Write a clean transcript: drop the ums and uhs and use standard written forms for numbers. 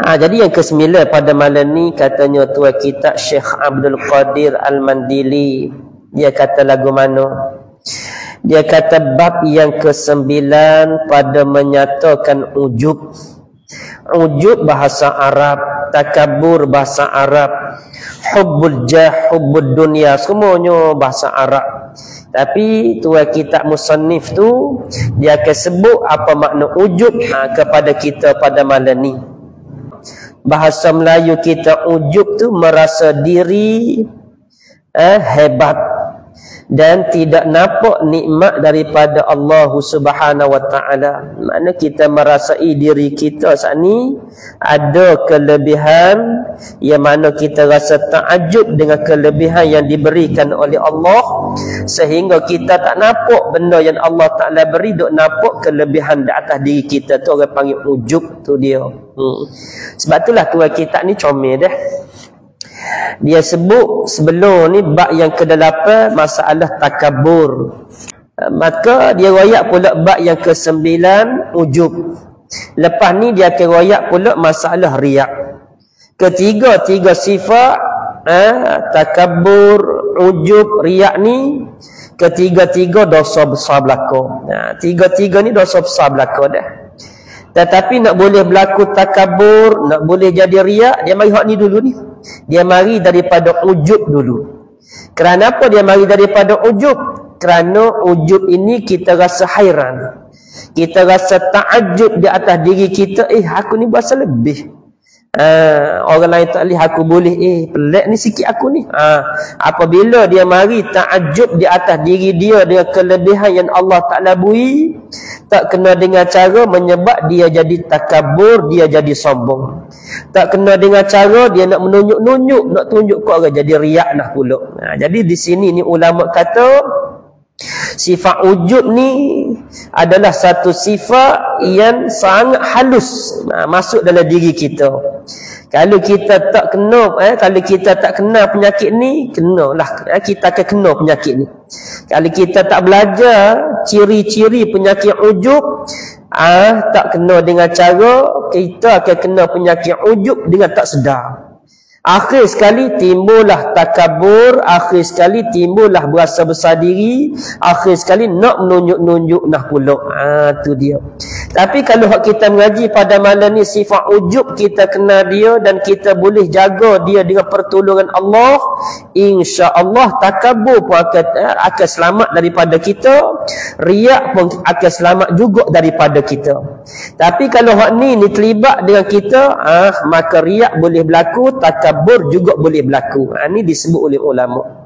Jadi yang ke-9 pada malam ni katanya tuan kita Syekh Abdul Qadir Al-Mandili. Dia kata lagu mana? Dia kata bab yang ke-9 pada menyatakan ujub. Ujub bahasa Arab, takabur bahasa Arab, hubbul jah, hubbud dunia, semuanya bahasa Arab. Tapi tuan kitab musannif tu dia akan sebut apa makna ujub kepada kita pada malam ni. Bahasa Melayu kita ujub tu merasa diri hebat dan tidak nampak nikmat daripada Allah Subhanahu wa taala. Makna kita merasai diri kita saat ni ada kelebihan yang mana kita rasa takjub dengan kelebihan yang diberikan oleh Allah, sehingga kita tak nampak benda yang Allah Taala beri, duk nampak kelebihan di atas diri kita. Tu orang panggil ujub tu dia. Sebab itulah tuan kita ni comel dah. Dia sebut sebelum ni bab yang ke-8 masalah takabur. Maka dia royak pula bab yang ke-9 ujub. Lepas ni dia akan royak pula masalah riak. Ketiga sifat takabur, ujub, riak ni ketiga-tiga dosa besar berlaku. Tiga-tiga ni dosa besar berlaku dah. Tetapi nak boleh berlaku takabur, nak boleh jadi riak, dia mari hak ni dulu ni. Dia mari daripada ujub dulu. Kerana apa dia mari daripada ujub? Kerana ujub ini kita rasa hairan. Kita rasa takjub di atas diri kita. Aku ni berasa lebih. Orang lain tak boleh, aku boleh. Pelik ni sikit aku ni. Apabila dia mari takjub di atas diri dia dengan kelebihan yang Allah Ta'ala beri, tak kena dengan cara menyebab dia jadi takabur, dia jadi sombong. Tak kena dengan cara dia nak menunjuk-nunjuk, nak tunjuk ke orang, jadi riak nah pula. Jadi di sini ni ulama kata sifat ujub ni adalah satu sifat yang sangat halus masuk dalam diri kita. Kalau kita tak kena kalau kita tak kenal penyakit ni, kenalah kita akan kena penyakit ni. Kalau kita tak belajar ciri-ciri penyakit ujub, tak kena dengan cara, kita akan kena penyakit ujub dengan tak sedar. Akhir sekali timbullah takabur, akhir sekali timbullah berasa besar diri, akhir sekali nak menunjuk-nunjuk nah pula. Tu dia. Tapi kalau hak kita mengaji pada malam ni sifat ujub kita kenal dia dan kita boleh jaga dia dengan pertolongan Allah, insya-Allah takabur pun akan selamat daripada kita, riak pun akan selamat juga daripada kita. Tapi kalau hak ni terlibat dengan kita, maka riak boleh berlaku, takabur juga boleh berlaku. Ini disebut oleh ulama.